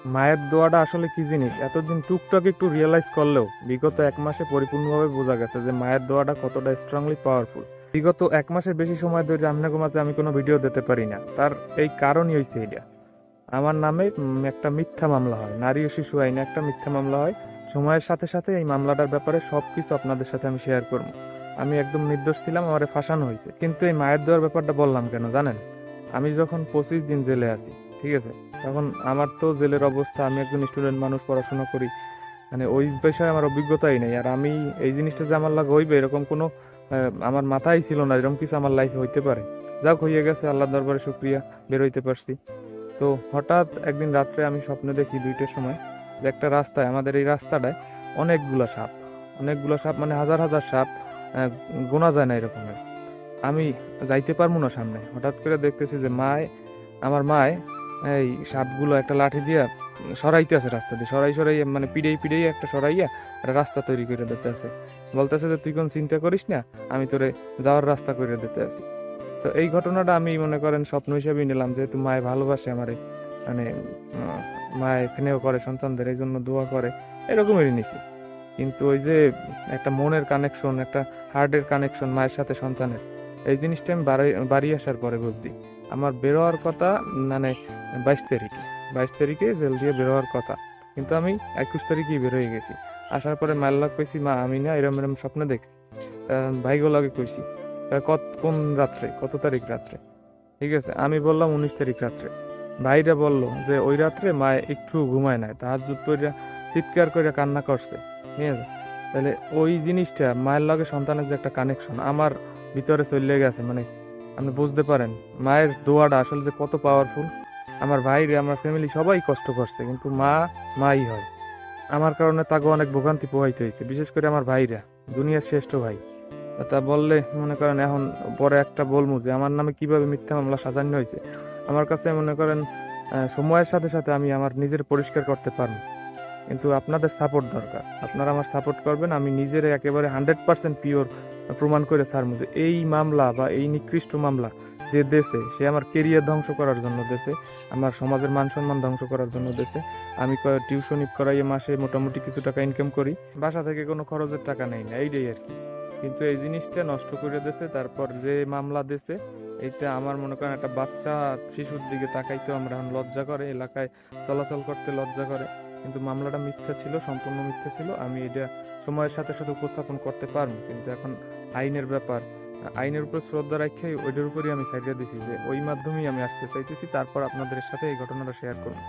মায়ের দোয়াটা আসলে কি জিনিস এতদিন টুকটাক একটু রিয়েলাইজ করলেও বিগত 1 মাসে পরিপূর্ণভাবে বোঝা গেছে যে মায়ের দোয়াটা কতটা স্ট্রংলি পাওয়ারফুল। বিগত 1 মাসের বেশি সময় ধরে আপনাকে মাঝে আমি কোনো ভিডিও দিতে পারি না, তার এই কারণই হয়েছে এটা। আমার নামে একটা মিথ্যা মামলা হয়, নারী ও শিশু আইনে একটা মিথ্যা মামলা হয়। সময়ের সাথে সাথে এই মামলাটার ব্যাপারে সবকিছু আপনাদের সাথে আমি শেয়ার করবো। আমি একদম নির্দোষ ছিলাম, আমারে ফাঁসানো হয়েছে। কিন্তু এই মায়ের দেওয়ার ব্যাপারটা বললাম কেন জানেন? আমি যখন 25 দিন জেলে আছি, ঠিক আছে, তখন আমার তো জেলের অবস্থা, আমি একজন স্টুডেন্ট মানুষ, পড়াশোনা করি, মানে ওই বিষয়ে আমার অভিজ্ঞতাই নেই। আর আমি এই জিনিসটা যে আমার লাগে হইবে এরকম কোনো আমার মাথায় ছিল না এরকম কিছু আমার লাইফে হইতে পারে। যাক, হইয়ে গেছে, আল্লাহর দরবারে শুকরিয়া, বের হইতে পারছি। তো হঠাৎ একদিন রাত্রে আমি স্বপ্নে দেখি 2টার সময় যে একটা রাস্তায়, আমাদের এই রাস্তাটায় অনেকগুলা সাপ, অনেকগুলো সাপ, মানে হাজার হাজার সাপ, গোনা যায় না এরকমের। আমি যাইতে পারবো না সামনে, হঠাৎ করে দেখতেছি যে আমার মায় এই সাপগুলো একটা লাঠি দিয়া সরাইতে আছে, রাস্তা দিয়ে সরাই সরাই, মানে পিড়েই পিড়েই একটা সরাইয়া একটা রাস্তা তৈরি করে দিতে আছে। বলতেছে যে তুই কোন চিন্তা করিস না, আমি তোরে যাওয়ার রাস্তা করে দিতে আছি। তো এই ঘটনাটা আমি মনে করেন স্বপ্ন হিসেবেই নিলাম, যেহেতু মায় ভালোবাসে আমারে, মানে মায় স্নেহ করে সন্তানদের, এই জন্য দোয়া করে, এরকমই নিছি। কিন্তু ওই যে একটা মনের কানেকশন, একটা হার্টের কানেকশন মায়ের সাথে সন্তানের, এই জিনিসটা আমি বাড়ি আসার পরে বুঝছি। আমার বেরোয়ার কথা মানে 22 তারিখে, 22 তারিখে জেল দিয়ে বেরোয়ার কথা, কিন্তু আমি 21 তারিখেই বের হয়ে গেছি। আসার পরে মায়ের লাগ কইছি, মা আমি না এরম এরম স্বপ্নে দেখি। ভাইগো লাগে কইছি, কোন রাত্রে, কত তারিখ রাত্রে? ঠিক আছে, আমি বললাম 19 তারিখ রাত্রে। ভাইরা বলল যে ওই রাত্রে মা একটু ঘুমায় নাই, তাহাজ্জুদ পড়িয়া চিৎকার করে কান্না করছে। ঠিক আছে, তাহলে ওই জিনিসটা মায়ের লগে সন্তানের যে একটা কানেকশন আমার ভিতরে চলে গেছে, মানে আপনি বুঝতে পারেন মায়ের দোয়াটা আসলে যে কত পাওয়ারফুল। আমার ভাইরে, আমার ফ্যামিলি সবাই কষ্ট করছে, কিন্তু মাই হয়। আমার কারণে তাকে অনেক ভোগান্তি পোহাইতে হয়েছে, বিশেষ করে আমার ভাইরা, দুনিয়ার শ্রেষ্ঠ ভাই। তা বললে মনে করেন এখন পরে একটা বলবো যে আমার নামে কিভাবে মিথ্যা মামলা সাজানো হয়েছে। আমার কাছে মনে করেন সময়ের সাথে সাথে আমি আমার নিজের পরিষ্কার করতে পারবো, কিন্তু আপনাদের সাপোর্ট দরকার। আপনারা আমার সাপোর্ট করবেন, আমি নিজের একেবারে 100% পিওর প্রমাণ করে ছাড়বো যে এই মামলা বা এই নিকৃষ্ট মামলা যে দেশে, সে আমার কেরিয়ার ধ্বংস করার জন্য দেশে, আমার সমাজের মান সম্মান ধ্বংস করার জন্য দেশে। আমি টিউশনি করাইয়ে মাসে মোটামুটি কিছু টাকা ইনকাম করি, বাসা থেকে কোনো খরচের টাকা নেই না, এইটাই আর কি। কিন্তু এই জিনিসটা নষ্ট করে দিয়েছে, তারপর যে মামলা দিয়েছে, এইটা আমার মনে করেন একটা বাচ্চা শিশুর দিকে তাকাইতেও আমরা এখন লজ্জা করে, এলাকায় চলাচল করতে লজ্জা করে। কিন্তু মামলাটা মিথ্যা ছিল, সম্পূর্ণ মিথ্যা ছিল। আমি এটা সময়ের সাথে সাথে উপস্থাপন করতে পারবো, কিন্তু এখন আইনের ব্যাপার, আইনের উপর শ্রদ্ধা রাখাই ওইটার উপরই আমি সাইডে দিছি যে ওই মাধ্যমেই আমি আসতে চাইতেছি, তারপর আপনাদের সাথে এই ঘটনাটা শেয়ার করবো।